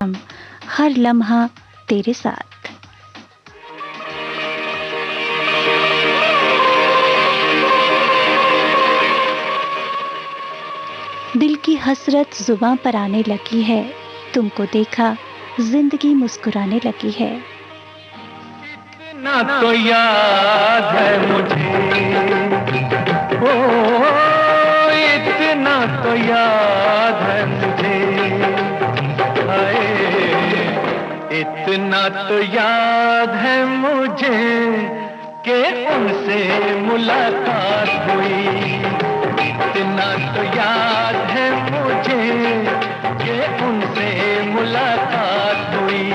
हम, हर लम्हा तेरे साथ। दिल की हसरत जुबां पर आने लगी है, तुमको देखा जिंदगी मुस्कुराने लगी है। इतना तो याद है मुझे, ओ इतना तो याद है मुझे, हाय इतना तो याद है मुझे कि उनसे मुलाकात हुई। इतना तो याद है मुझे कि उनसे मुलाकात हुई।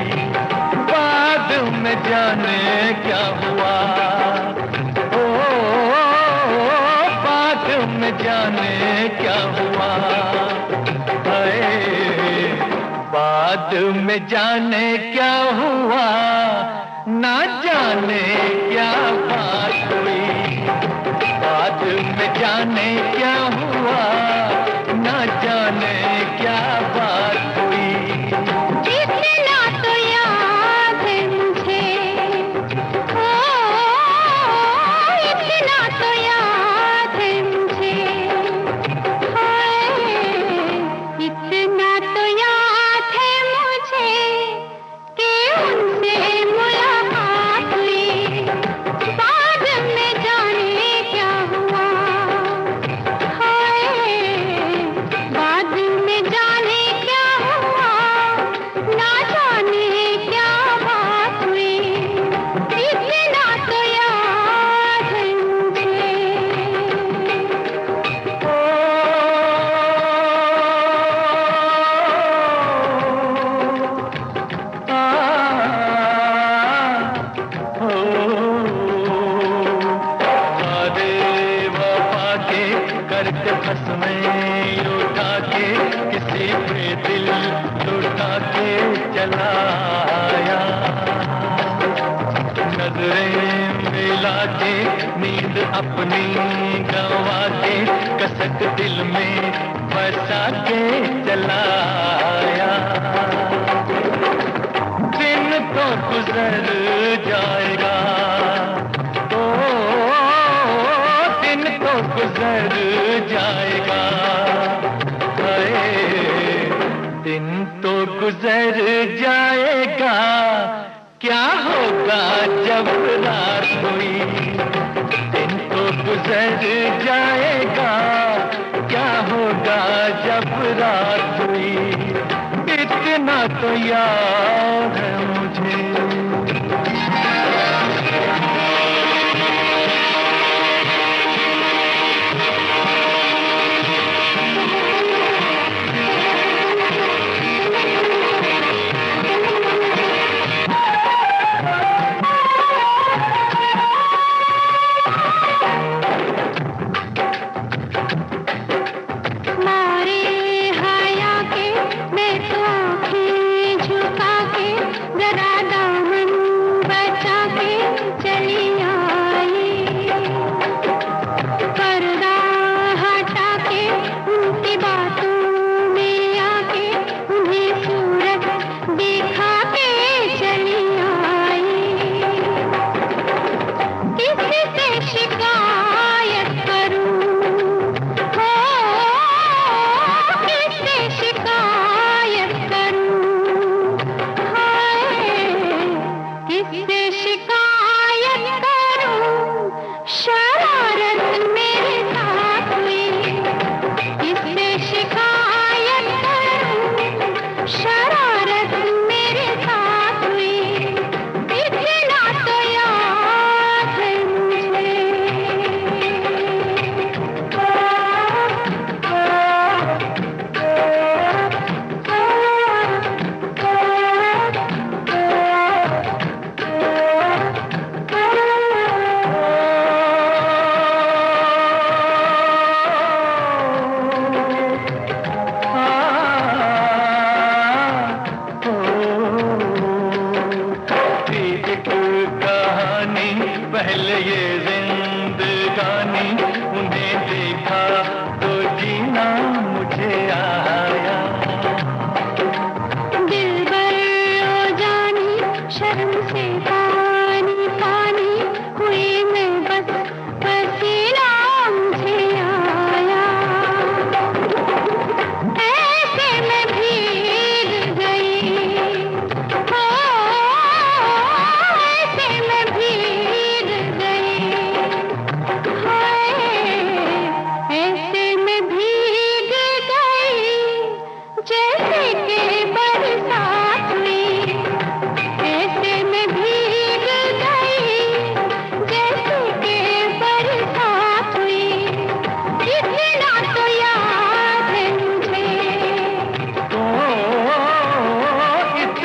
बाद में जाने क्या हुआ, ओ बाद में जाने क्या हुआ, हाय बाद में जाने क्या हुआ, ना जाने क्या बात हुई। बाद में जाने क्या हुआ, ना जाने क्या बात हुई। इतना तो याद है मुझे, ओ इतना तो याद है मुझे, हाय इतना तो याद है मुझे कि उनसे मुलाकात हुई। बाद में जाने क्या हुआ, हाय बाद में जाने क्या हुआ, ना जाने क्या बात हुई। इतना तो याद है मुझे। करके बस में उठा के किसी पे दिल लुटा के चला आया। नजरें मिला के नींद अपनी गंवा के कसक दिल में बसा के चला आया। दिन तो गुजर जाएगा, ओ दिन तो गुजर जाएगा, हाय दिन तो गुजर जाएगा, क्या होगा जब रात हुई। दिन तो गुजर जाएगा, क्या होगा जब रात हुई। इतना तो याद है मुझे। मारे हाया के मैं तो आँखें झुका के जरा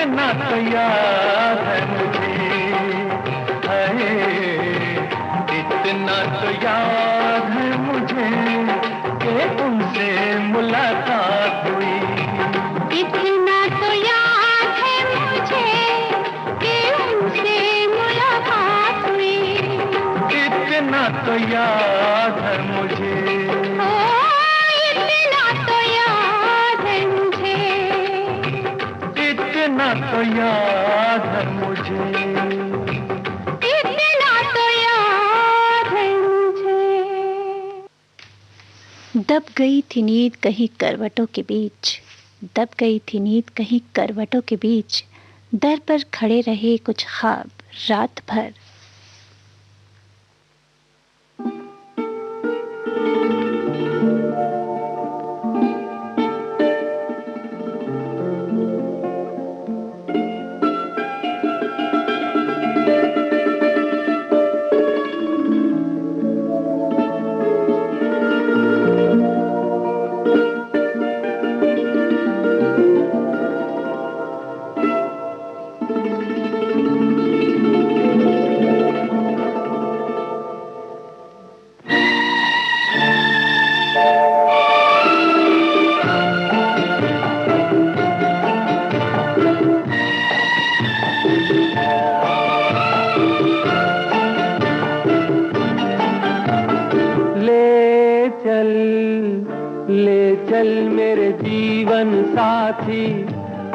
इतना तो याद है मुझे, हाय इतना तो याद है मुझे कि उनसे मुलाकात हुई। इतना तो याद है मुझे कि उनसे मुलाकात हुई। इतना तो याद है मुझे, इतना तो याद है मुझे, इतना तो याद है मुझे, इतना तो याद है मुझे। दब गई थी नींद कहीं करवटों के बीच, दब गई थी नींद कहीं करवटों के बीच, दर पर खड़े रहे कुछ ख्वाब रात भर। चल मेरे जीवन साथी,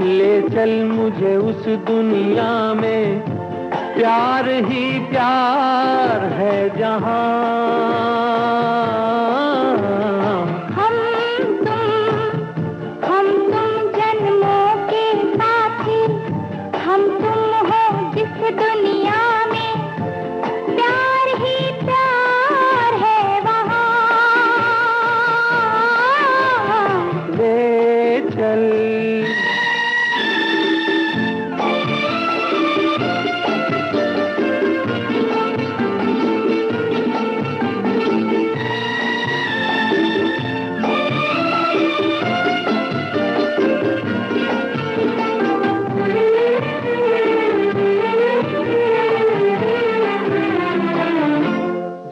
ले चल मुझे उस दुनिया में, प्यार ही प्यार है जहां। हम तुम जन्मों के साथी, हम तुम हो जिस दुनिया में, प्यार ही प्यार है वहां। ले चल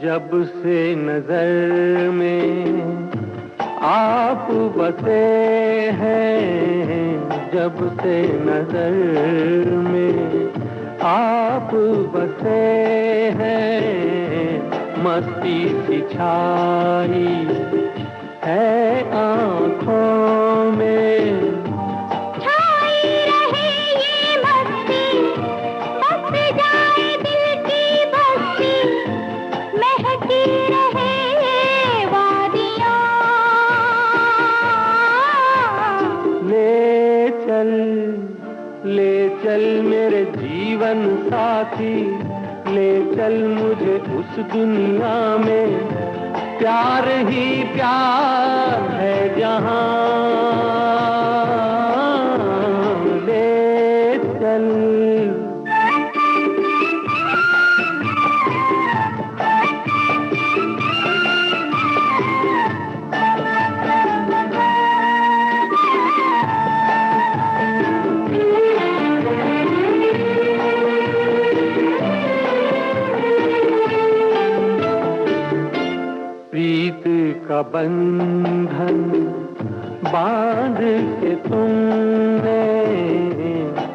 जब से नजर में आप बसे हैं, जब से नजर में आप बसे हैं, मस्ती सी छाई है आँखों में। छाई रहे ये मस्ती, बस जाए दिल की बस्ती, महकी रहे ये वादियाँ। ले चल मेरे जीवन साथी, ले चल मुझे उस दुनिया में, प्यार ही प्यार है जहां। ले चल प्रीत का बंधन बांध के तुमने,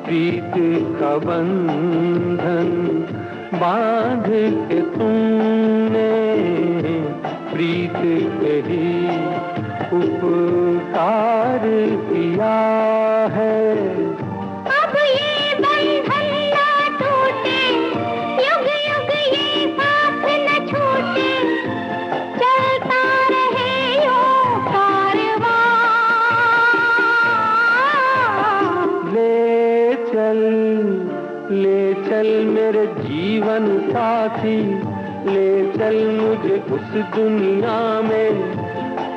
प्रीत का बंधन बांध के तुमने, प्रीत के ही उपकार किया है। अब ये बंधन ना टूटे, युग युग ये साथ न छूटे, चलता रहे यूं कारवां। ले चल मेरे जीवन साथी, ले चल मुझे उस दुनिया में,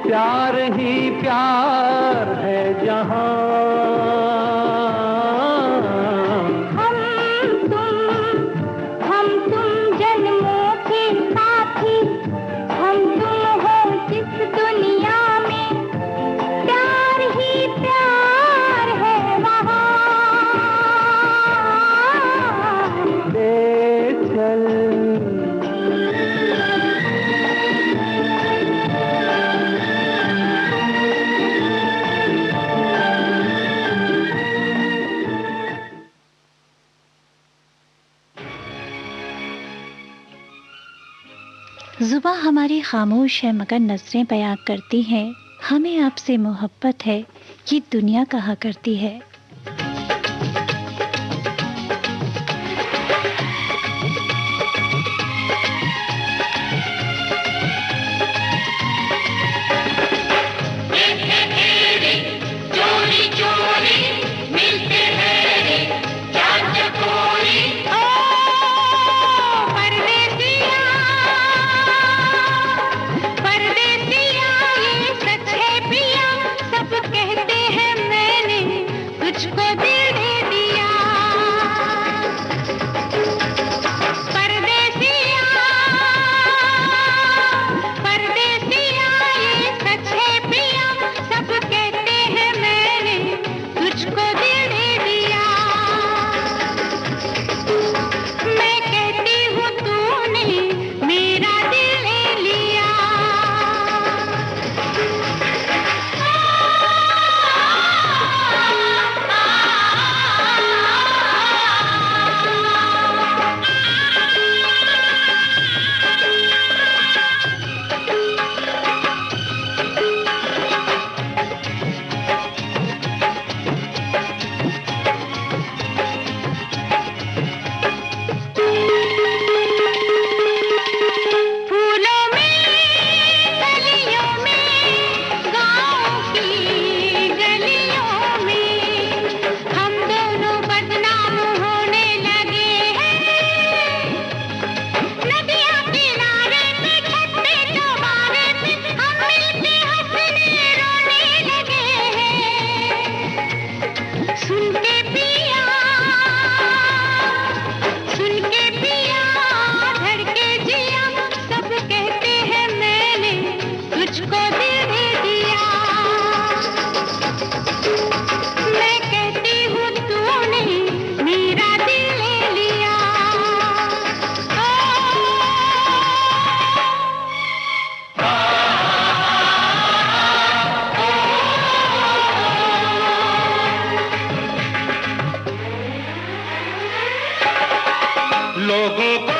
प्यार ही प्यार है जहां। हम तुम जन्मों के साथी, हम तुम हो जिस दुनिया में, प्यार ही प्यार है वहां। जुबां हमारी खामोश है मगर नजरें बयां करती हैं, हमें आपसे मोहब्बत है ये दुनिया कहा करती है। लोगों को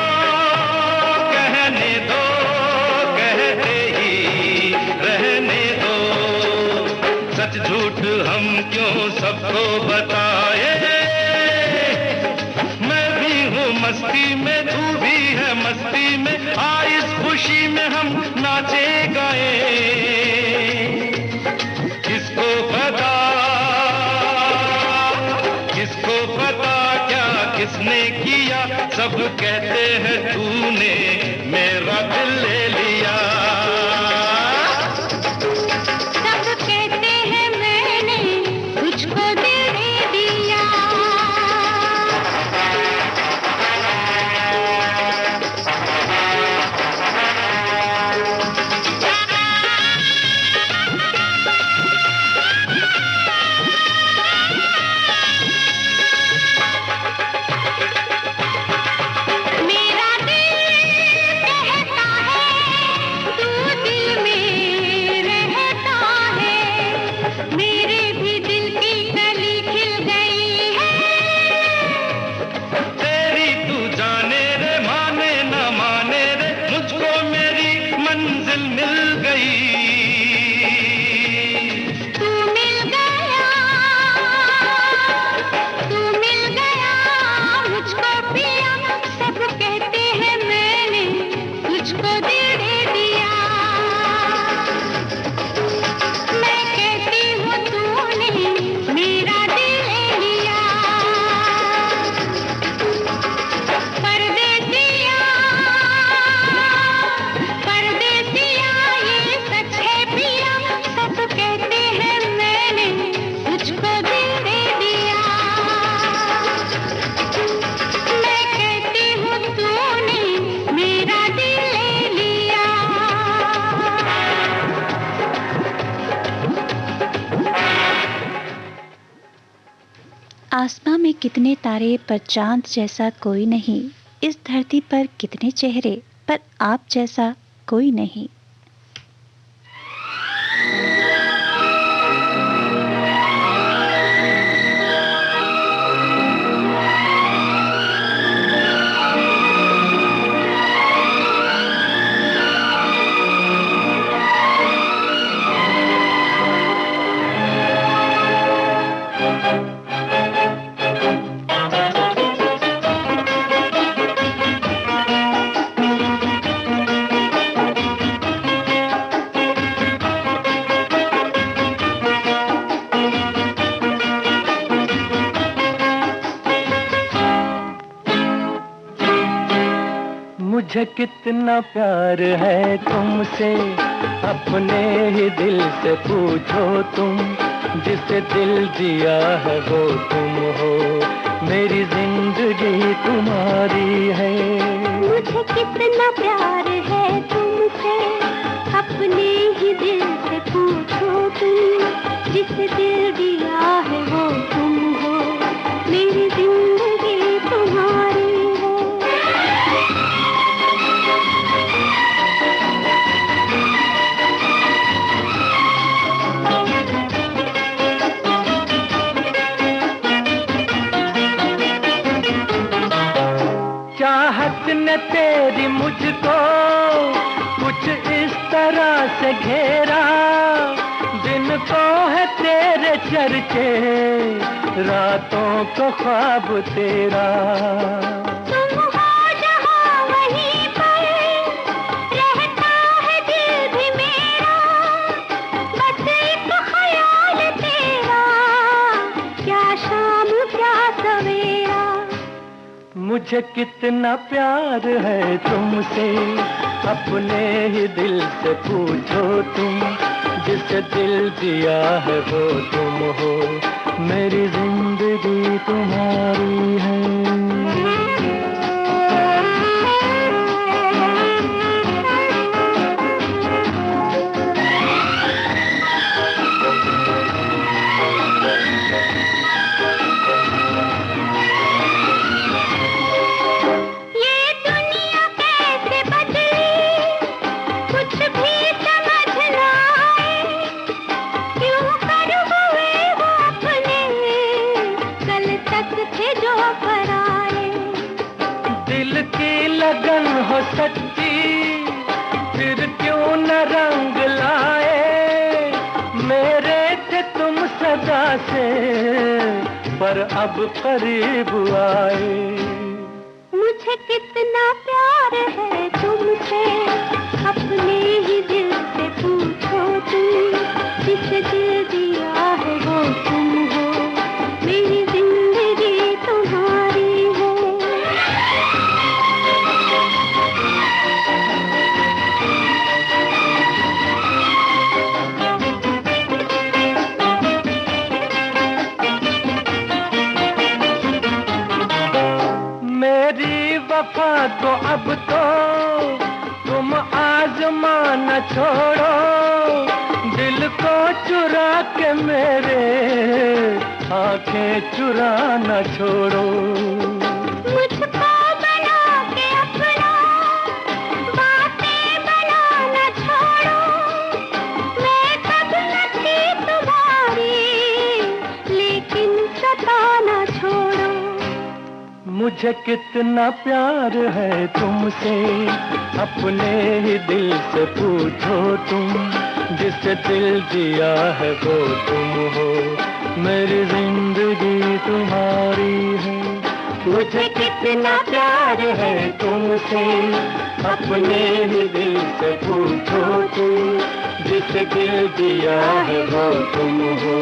कहने दो, कहते ही रहने दो, सच झूठ हम क्यों सबको बताए। मैं भी हूँ मस्ती में, तू भी है मस्ती में, आ इस खुशी में हम नाचे गाए। किसको पता, किसको पता क्या किसने किया, सब कहते हैं तूने मेरा दिल ले लिया। सब कहते हैं मैंने तुझको दिल दे दिया। आसमां में कितने तारे पर चांद जैसा कोई नहीं, इस धरती पर कितने चेहरे पर आप जैसा कोई नहीं। मुझे कितना प्यार है तुमसे, अपने ही दिल से पूछो तुम। जिसे दिल दिया है वो तुम हो, मेरी जिंदगी तुम्हारी है। मुझे कितना प्यार है तुमसे, अपने ही दिल से पूछो तुम। जिसे दिल दिया है वो तुम हो, मेरी जिंदगी तुम्हारी है। चाहत ने तेरी मुझको कुछ इस तरह से घेरा, दिन को है तेरे चर्चे, रातों को ख्वाब तेरा। तुम हो जहाँ वहीं पर, रहता है दिल भी मेरा, बस एक ख्याल तेरा, क्या शाम क्या सवेरा। मुझे कितना प्यार है तुमसे, अपने ही दिल से पूछो तुम। जिसे दिल दिया है वो तुम हो, मेरी जिंदगी तुम्हारी है। लगन हो सच्ची फिर क्यों न रंग लाए, मेरे थे तुम सदा से पर अब करीब आए। मुझे कितना प्यार है तुमसे, अपने ही दिल से पूछो तुम। जिसे दिल दिया है वो तुम हो, मेरी जिंदगी तुम्हारी है। वफा को अब तो तुम आजमा न छोड़ो, दिल को चुरा के मेरे आंखें चुरा न छोड़ो। मुझको बना के अपना, बातें बना न छोड़ो, मैं कब न थी तुम्हारी, लेकिन सता न छोड़ो। मुझे कितना प्यार है तुमसे, अपने ही दिल से पूछो तुम। जिसे दिल दिया है वो तुम हो, मेरी जिंदगी तुम्हारी है। मुझे कितना प्यार है तुमसे, अपने ही दिल से पूछो तुम। जिसे दिल दिया है वो तुम हो,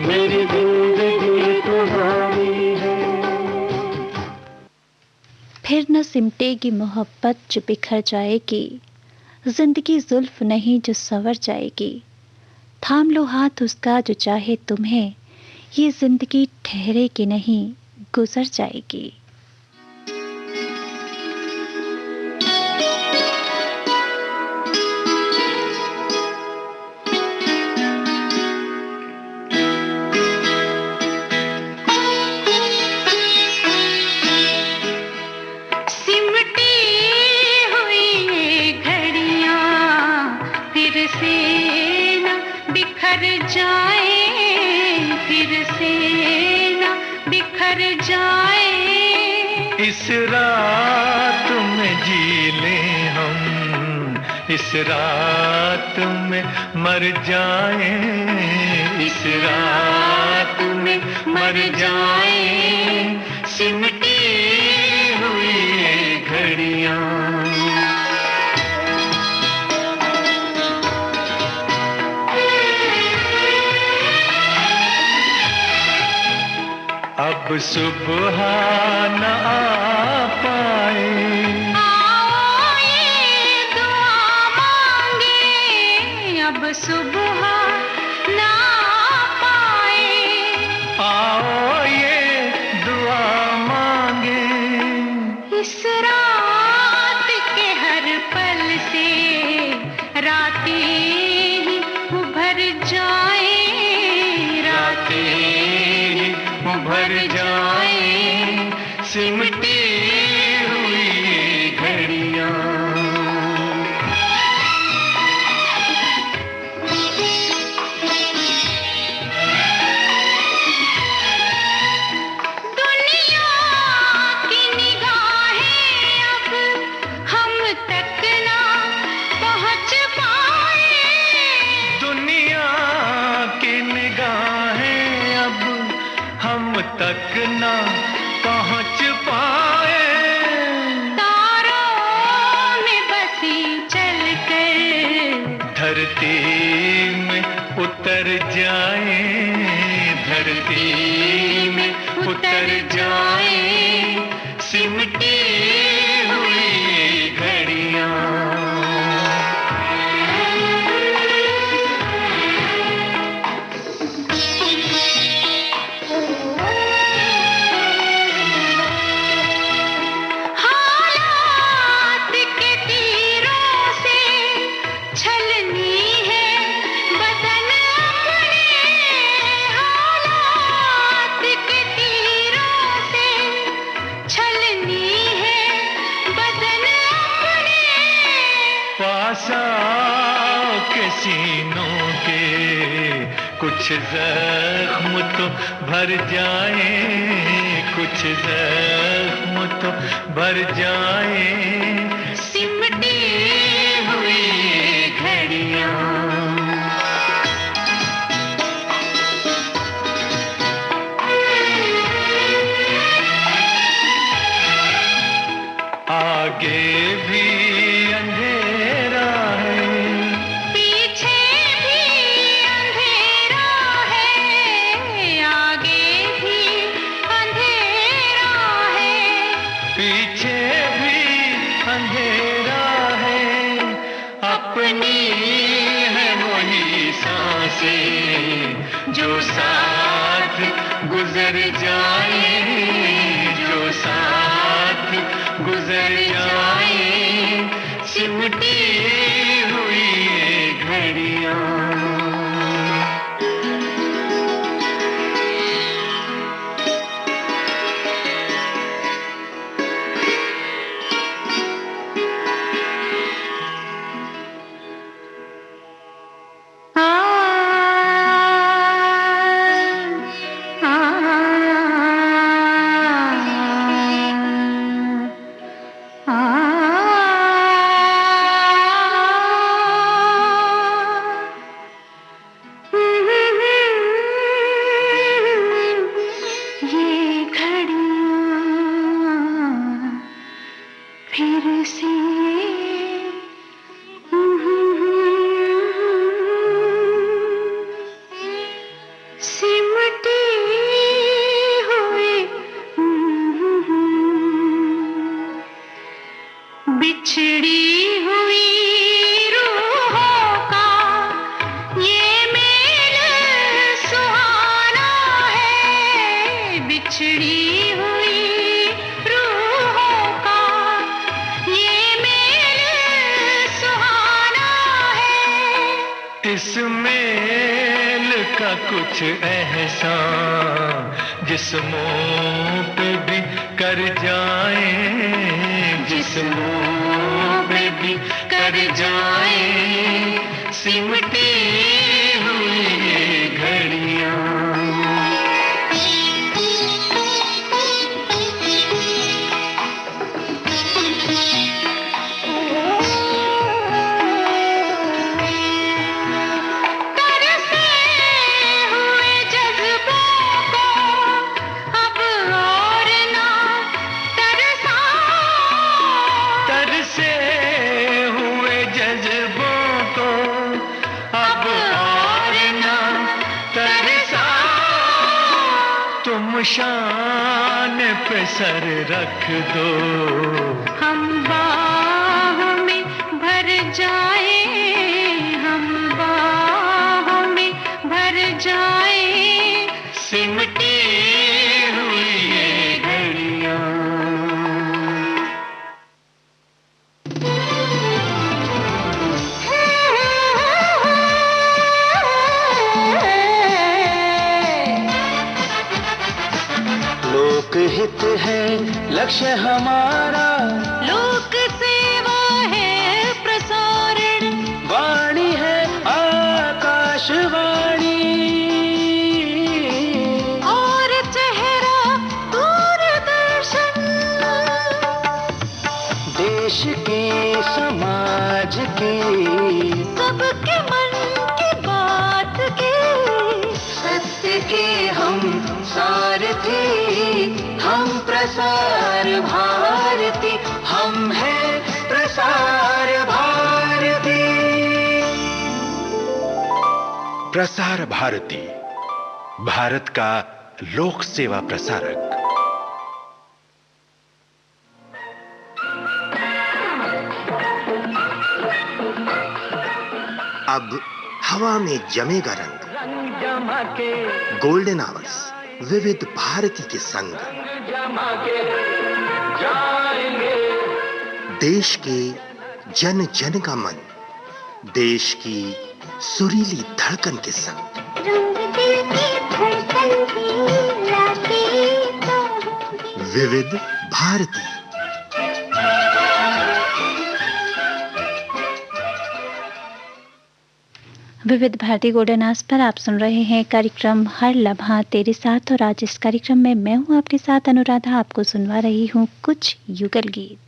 मेरी जिंदगी तुम्हारी है। फिर न सिमटेगी मोहब्बत जो बिखर जाएगी, जिंदगी जुल्फ नहीं जो संवर जाएगी। थाम लो हाथ उसका जो चाहे तुम्हें, ये जिंदगी ठहरेगी नहीं गुजर जाएगी। इस रात में जी लें हम, इस रात में मर जाएं, इस रात में मर जाएं, सिमटी हुई घड़ियां। अब सुबह न आ पाए, आओ सुबह ना पाए। आओ ये दुआ मांगे, इस रात के हर पल से रातें ही उभर जाए, रातें ही उभर जाए, सिमटी हुई घड़ियां। तक ना पहुंच पाए, तारों में बसी चलकर धरती में उतर जाए, धरती में उतर जाए, सिमटी हुई घड़ियां। के सीनों के कुछ जख्म तो भर जाए, कुछ जख्म तो भर जाए, सिमटी हुई घड़ियां। आगे भी अंधेरा है, पीछे भी अंधेरा है, आगे भी अंधेरा है, पीछे भी अंधेरा है, अपनी है वही सांसें जो साथ गुजर जाए, जो साथ गुजर जाए, सिमटी हुई घड़ियां। बिछड़ी हुई रूहों का ये मेल सुहाना है, बिछड़ी हुई रूहों का ये मेल सुहाना है। इस मेल का कुछ एहसान जिस्मों पे भी कर जाए, जिस्मों पे भी कर जाए, सिमटी हुई घड़ियां। शान पे सर रख दो, हम बाहों में भर जाए, हम बाहों है लक्ष्य हमारा, लोक सेवा है प्रसारण, वाणी है आकाशवाणी, और चेहरा दूरदर्शन। देश की समाज की सबके मन की बात की, सत्य के हम सारथी, हम प्रसार भारती, हम हैं प्रसार भारती। प्रसार भारती, भारत का लोक सेवा प्रसारक। अब हवा में जमेगा रंग, जमा के गोल्डन आवर्स विविध भारती के संग, जमा के जाएंगे। देश के जन जन का मन, देश की सुरीली धड़कन के संग। रंग दिल की धड़कन की लाके तो विविध भारती। विविध भारती गोल्डन आवर्स पर आप सुन रहे हैं कार्यक्रम हर लम्हा तेरे साथ, और आज इस कार्यक्रम में मैं हूं आपके साथ अनुराधा, आपको सुनवा रही हूं कुछ युगल गीत।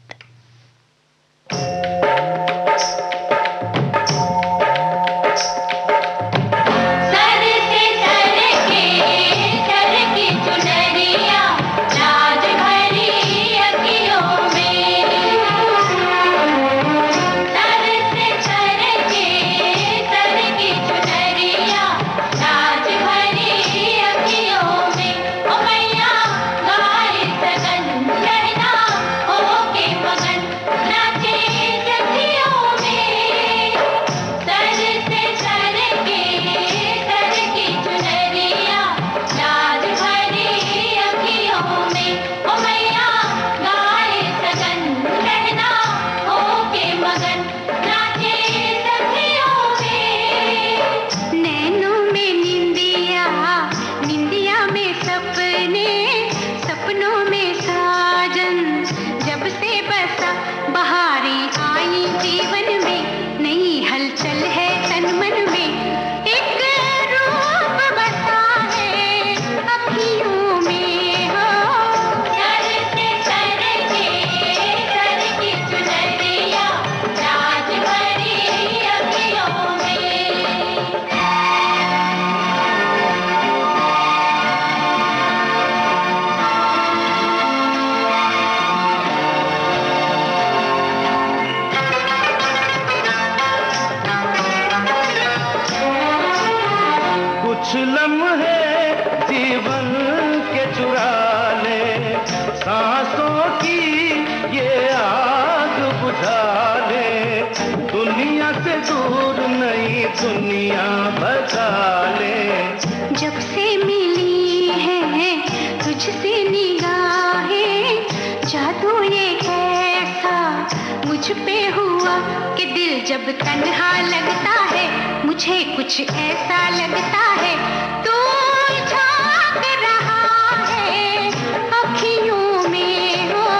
दुनिया बचा ले। जब से मिली है तुझसे निगाहें, जादू ये कैसा मुझ पे हुआ कि दिल जब तन्हा लगता है मुझे कुछ ऐसा लगता है तू झांक रहा है अखियों में हो।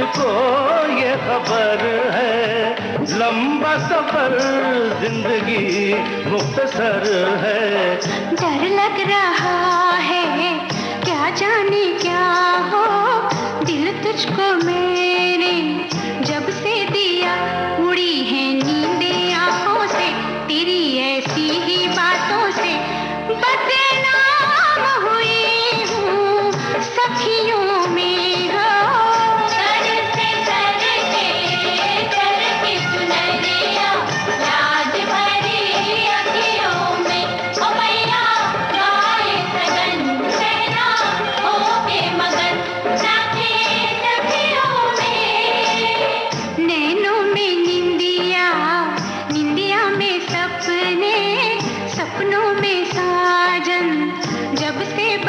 को ये खबर है लंबा सफर जिंदगी मुख्तसर है। डर लग रहा है क्या जाने क्या हो, दिल तुझको मेरे जब से दिया उड़ी है नींदें आंखों से, तेरी ऐसी ही बातों से बदनाम हुई हूँ सखियों में हो।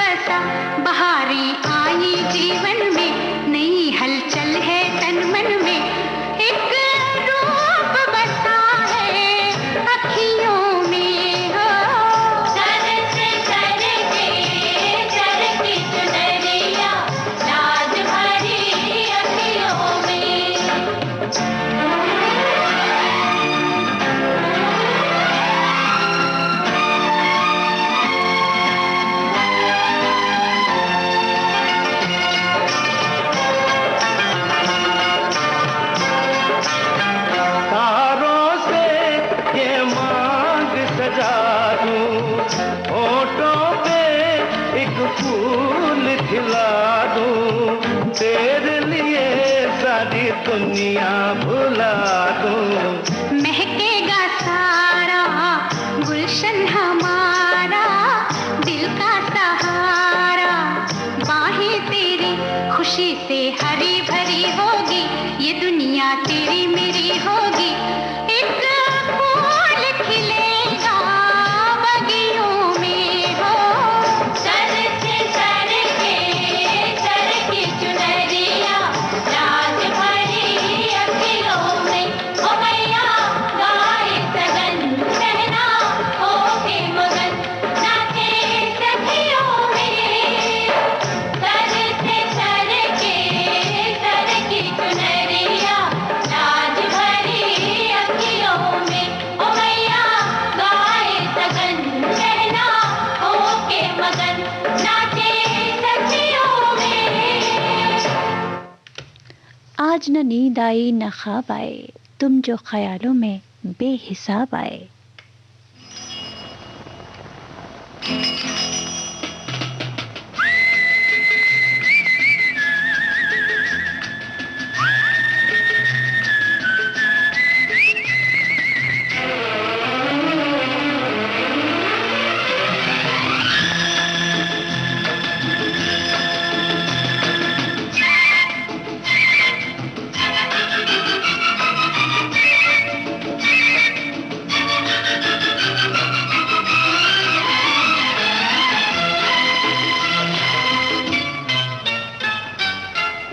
बरसा, बहारें आई जीवन में, नई हलचल है तन मन में, एक रूप बसा है अखियों में हो। सर से सर के चरखी चुनरिया, लाज भरी अखियों में। तारों से ये मांग सजा दूं, होठों पे एक फूल खिला दूं, तेरे लिए सारी दुनिया भुला दूं। महकेगा सारा गुलशन हमारा, दिल का सहारा, बाहें तेरी खुशी से हरी भरी होगी, ये दुनिया तेरी मेरी होगी। एक फूल खिलेगा बगियों में हो। सर से सर के चरखी चुनरिया, लाज भरी अखियों में। ओ मैया गाए सगन सहना, होके मगन नाचे सखियों में। सर से सर के चरखी चुनरिया, लाज भरी अखियों में। ओ मैया गाए सगन सहना, होके मगन नाचे सखियों में। आज न नींद आई न ख्वाब आए, तुम जो ख्यालों में बेहिसाब आए।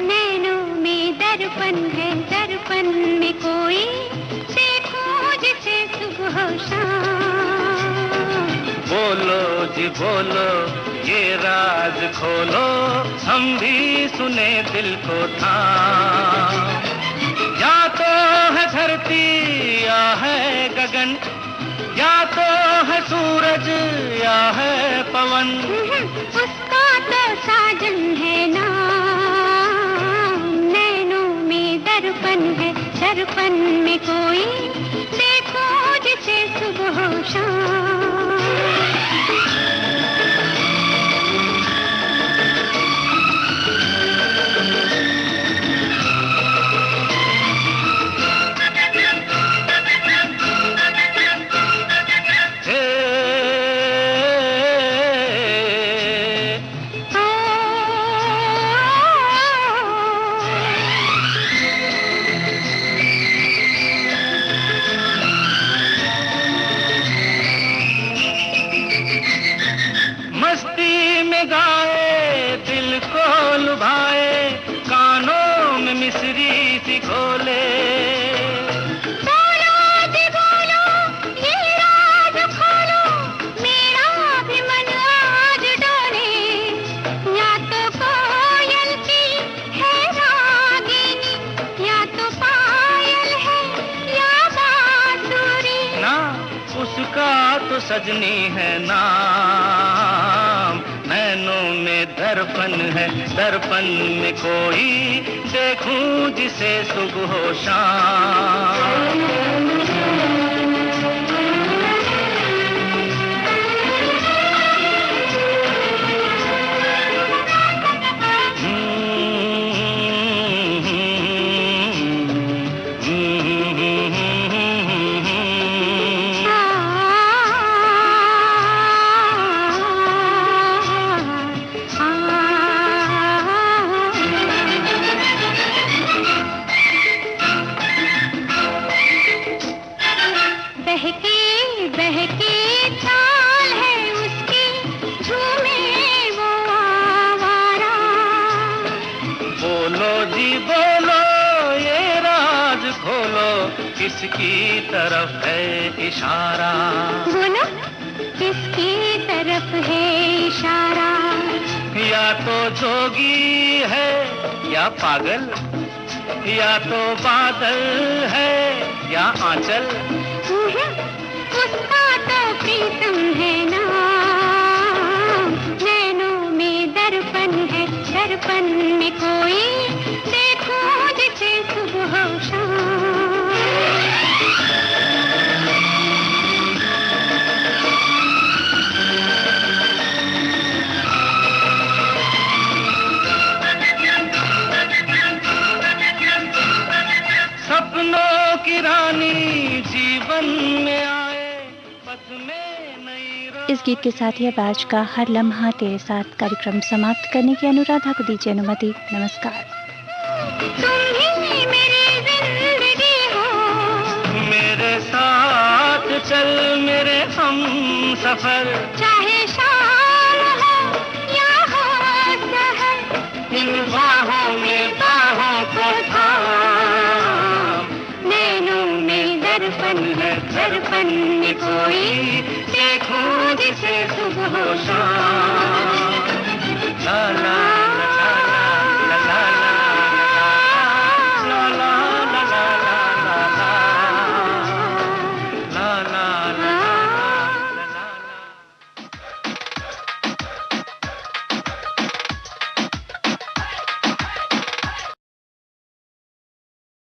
नैनों में दर्पण है, दर्पण में कोई देखूं जिसे सुबह शाम। बोलो जी बोलो, ये राज खोलो, हम भी सुने दिल को थाम। या तो है धरती या है गगन, या तो है सूरज या है पवन। उसका तो साजन है नाम। नैनों में दर्पण है, दर्पण में कोई देखो जिसे सुबह शाम। मस्ती में गाए, दिल को लुभाए, कानों में मिश्री सी घोले। बोलो जी बोलो, ये राज खोलो, मेरा भी मन आज डोले। या तो कोयल की है रागिनी, या तो पायल है या बांसुरी। ना उसका तो सजनी है नाम। नैनों में दर्पण है, दर्पण में कोई देखूं जिसे सुबह शाम। किसकी तरफ है इशारा? बोलो किसकी तरफ है इशारा? या तो जोगी है या पागल, या तो बादल है या आंचल। उसका तो प्रीतम है नाम, नैनों में दर्पण है, दर्पण में कोई देखो जिसे सुबह शाम। सपनों की रानी जीवन में आए, पथ में नई। इस गीत के साथ ही अब आज का हर लम्हा तेरे साथ कार्यक्रम समाप्त करने की अनुराधा को दीजिए अनुमति। नमस्कार। तुम ही मेरी जिंदगी हो, मेरे साथ चल मेरे हम सफर, चाहे शाम हो या हो सहर। इन बाहों में बाहों को थाम। नैनों में दर्पण है, दर्पण में कोई देखो जिसे सुबह शाम।